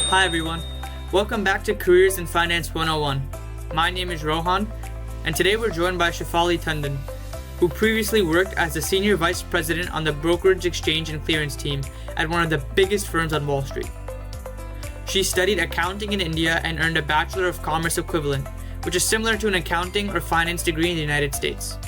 Hi everyone, welcome back to Careers in Finance 101. My name is Rohan, and today we're joined by Shefali Tandon, who previously worked as the Senior Vice President on the Brokerage Exchange and Clearance team at one of the biggest firms on Wall Street. She studied accounting in India and earned a Bachelor of Commerce equivalent, which is similar to an accounting or finance degree in the United States.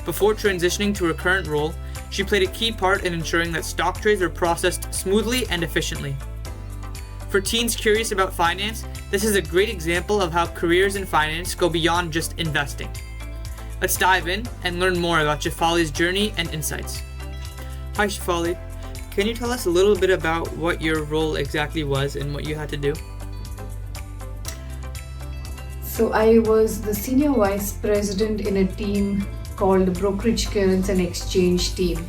Before transitioning to her current role, she played a key part in ensuring that stock trades were processed smoothly and efficiently. For teens curious about finance, this is a great example of how careers in finance go beyond just investing. Let's dive in and learn more about Shefali's journey and insights. Hi Shefali, can you tell us a little bit about what your role exactly was and what you had to do? So I was the Senior Vice President in a team called the Brokerage, Clearance and Exchange team.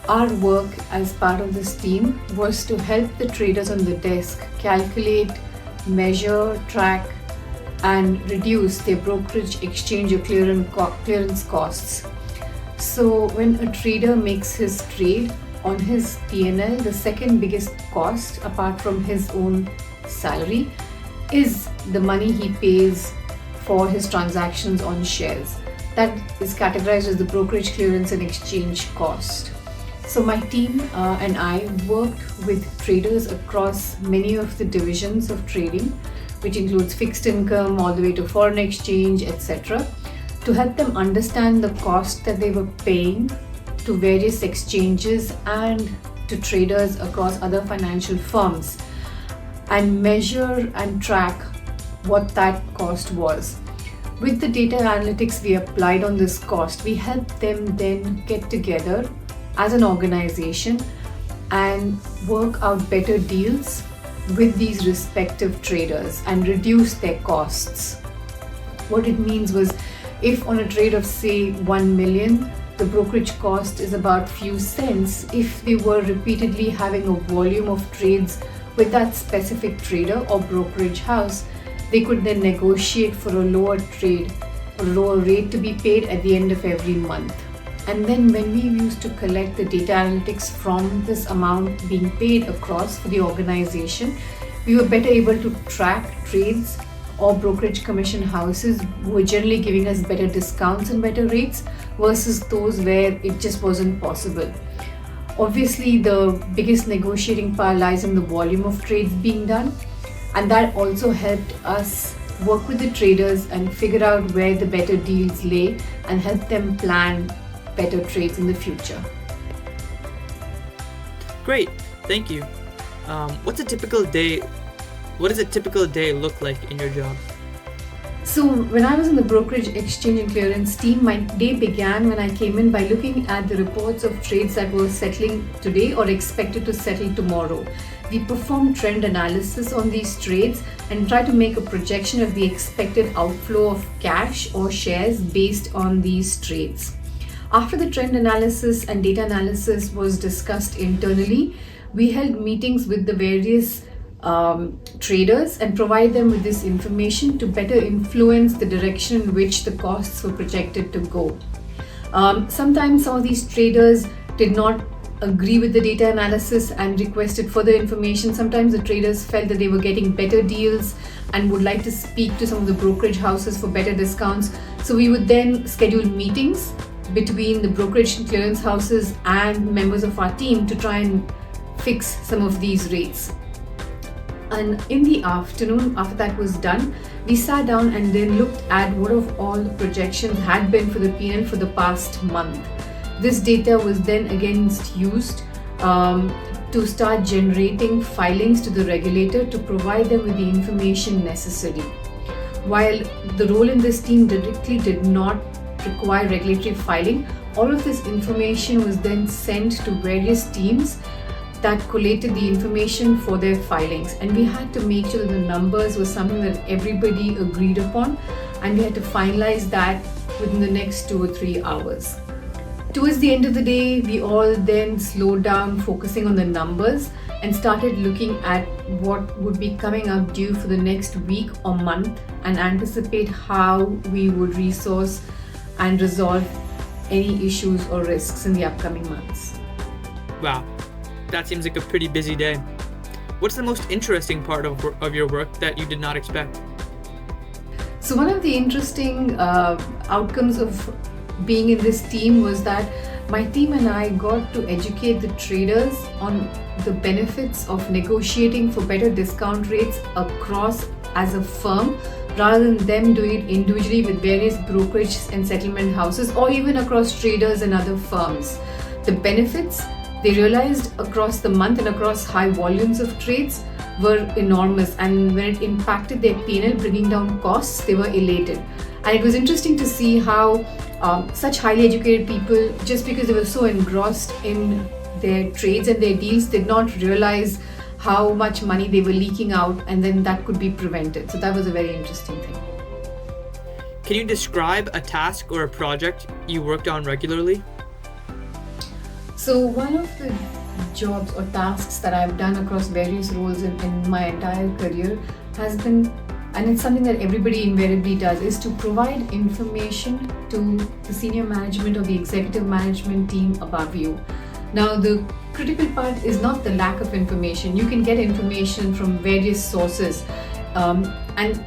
Our work as part of this team was to help the traders on the desk calculate, measure, track, and reduce their brokerage, exchange, or clearance costs. So when a trader makes his trade, on his P&L, the second biggest cost apart from his own salary is the money he pays for his transactions on shares. That is categorized as the brokerage, clearance and exchange cost. So my team and I worked with traders across many of the divisions of trading, which includes fixed income all the way to foreign exchange, etc., to help them understand the cost that they were paying to various exchanges and to traders across other financial firms, and measure and track what that cost was. With the data analytics we applied on this cost, we helped them then get together as an organization and work out better deals with these respective traders and reduce their costs. What it means was, if on a trade of say 1 million, the brokerage cost is about few cents, if they were repeatedly having a volume of trades with that specific trader or brokerage house, they could then negotiate for a lower trade or lower rate to be paid at the end of every month. And then when we used to collect the data analytics from this amount being paid across for the organization, we were better able to track trades or brokerage commission houses who were generally giving us better discounts and better rates versus those where it just wasn't possible. Obviously, the biggest negotiating power lies in the volume of trades being done, and that also helped us work with the traders and figure out where the better deals lay and help them plan better trades in the future. Great, thank you. What does a typical day look like in your job? So when I was in the brokerage, exchange and clearance team, my day began when I came in by looking at the reports of trades that were settling today or expected to settle tomorrow. We performed trend analysis on these trades and try to make a projection of the expected outflow of cash or shares based on these trades. After the trend analysis and data analysis was discussed internally, we held meetings with the various traders and provide them with this information to better influence the direction in which the costs were projected to go. Sometimes some of these traders did not agree with the data analysis and requested further information. Sometimes the traders felt that they were getting better deals and would like to speak to some of the brokerage houses for better discounts. So we would then schedule meetings between the brokerage and clearance houses and members of our team to try and fix some of these rates. And in the afternoon, after that was done, we sat down and then looked at what of all the projections had been for the P&L for the past month. This data was then again used to start generating filings to the regulator to provide them with the information necessary. While the role in this team directly did not require regulatory filing, all of this information was then sent to various teams that collated the information for their filings, and we had to make sure that the numbers were something that everybody agreed upon, and we had to finalize that within the next 2 or 3 hours. Towards the end of the day, we all then slowed down, focusing on the numbers, and started looking at what would be coming up due for the next week or month and anticipate how we would resource and resolve any issues or risks in the upcoming months. Wow, that seems like a pretty busy day. What's the most interesting part of your work that you did not expect? So one of the interesting outcomes of being in this team was that my team and I got to educate the traders on the benefits of negotiating for better discount rates across as a firm rather than them doing it individually with various brokerage and settlement houses or even across traders and other firms. The benefits they realized across the month and across high volumes of trades were enormous, and when it impacted their P&L, bringing down costs, they were elated. And it was interesting to see how such highly educated people, just because they were so engrossed in their trades and their deals, did not realize how much money they were leaking out, and then that could be prevented. So that was a very interesting thing. Can you describe a task or a project you worked on regularly? So one of the jobs or tasks that I've done across various roles in my entire career has been, and it's something that everybody invariably does, is to provide information to the senior management or the executive management team above you. Now, the critical part is not the lack of information. You can get information from various sources, and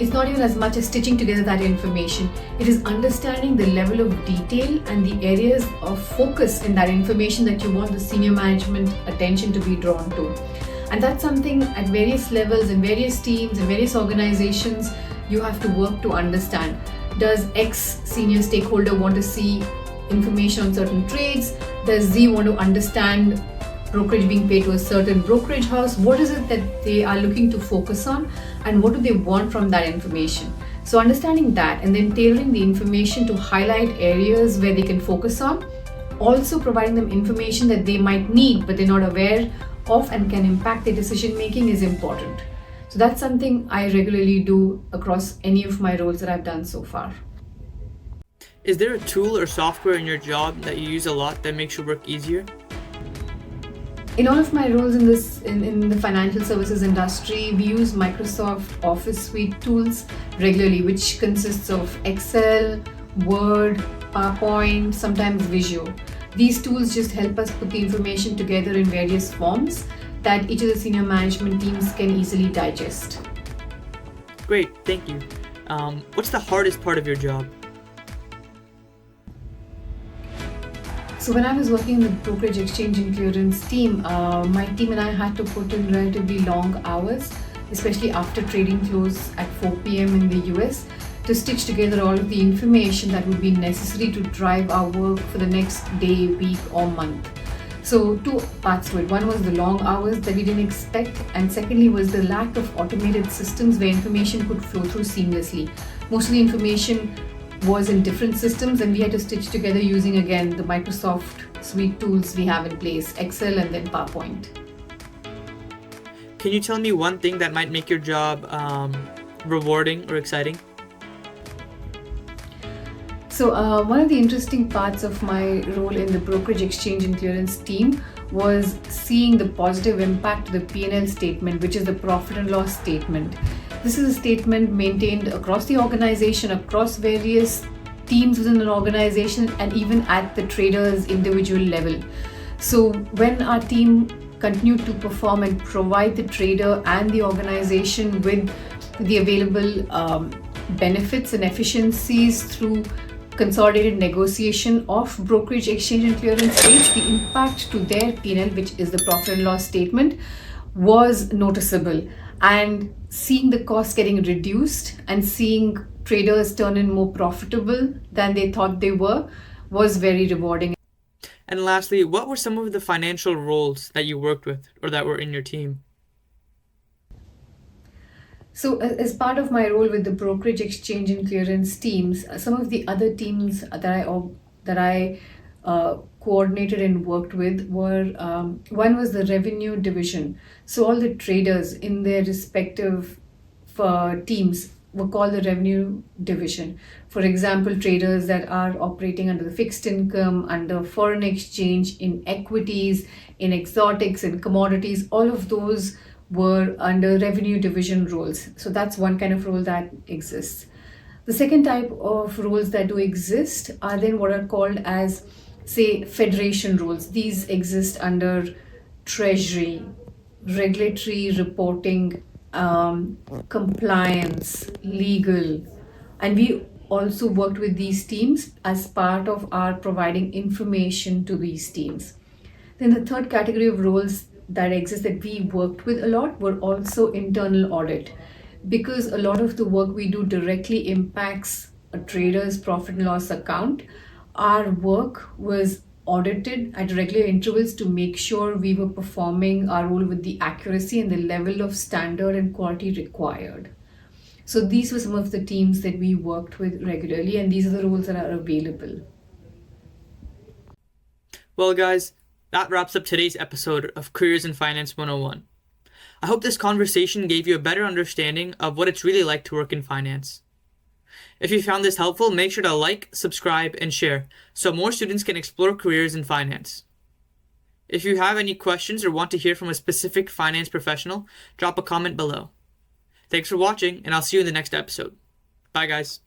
it's not even as much as stitching together that information. It is understanding the level of detail and the areas of focus in that information that you want the senior management attention to be drawn to. And that's something at various levels, in various teams, in various organizations, you have to work to understand. Does X senior stakeholder want to see information on certain trades? Does Z want to understand brokerage being paid to a certain brokerage house? What is it that they are looking to focus on, and what do they want from that information? So understanding that and then tailoring the information to highlight areas where they can focus on, also providing them information that they might need but they're not aware of and can impact their decision making is important. So that's something I regularly do across any of my roles that I've done so far. Is there a tool or software in your job that you use a lot that makes your work easier? In all of my roles in the financial services industry, we use Microsoft Office suite tools regularly, which consists of Excel, Word, PowerPoint, sometimes Visio. These tools just help us put the information together in various forms that each of the senior management teams can easily digest. Great, thank you. What's the hardest part of your job? So when I was working in the brokerage exchange and clearance team, my team and I had to put in relatively long hours, especially after trading close at 4 p.m. in the US, to stitch together all of the information that would be necessary to drive our work for the next day, week, or month. So two parts to it. One was the long hours that we didn't expect, and secondly was the lack of automated systems where information could flow through seamlessly. Most of the information was in different systems, and we had to stitch together using, again, the Microsoft suite tools we have in place, Excel and then PowerPoint. Can you tell me one thing that might make your job rewarding or exciting? So one of the interesting parts of my role in the brokerage exchange and clearance team was seeing the positive impact to the P&L statement, which is the profit and loss statement. This is a statement maintained across the organization, across various teams within an organization, and even at the trader's individual level. So when our team continued to perform and provide the trader and the organization with the available benefits and efficiencies through consolidated negotiation of brokerage exchange and clearance rates, the impact to their P&L, which is the profit and loss statement, was noticeable. And seeing the cost getting reduced and seeing traders turn in more profitable than they thought they were was very rewarding. And lastly, what were some of the financial roles that you worked with or that were in your team? So as part of my role with the brokerage exchange and clearance teams, some of the other teams that I coordinated and worked with were, one was the revenue division. So all the traders in their respective teams were called the revenue division. For example, traders that are operating under the fixed income, under foreign exchange, in equities, in exotics, in commodities, all of those were under revenue division roles. So that's one kind of role that exists. The second type of roles that do exist are then what are called as, say, federation roles. These exist under treasury, regulatory reporting, compliance, legal, and we also worked with these teams as part of our providing information to these teams. Then the third category of roles that exist that we worked with a lot were also internal audit, because a lot of the work we do directly impacts a trader's profit and loss account. Our work was audited at regular intervals to make sure we were performing our role with the accuracy and the level of standard and quality required. So these were some of the teams that we worked with regularly, and these are the roles that are available. Well, guys, that wraps up today's episode of Careers in Finance 101. I hope this conversation gave you a better understanding of what it's really like to work in finance. If you found this helpful, make sure to like, subscribe, and share so more students can explore careers in finance. If you have any questions or want to hear from a specific finance professional, drop a comment below. Thanks for watching, and I'll see you in the next episode. Bye, guys.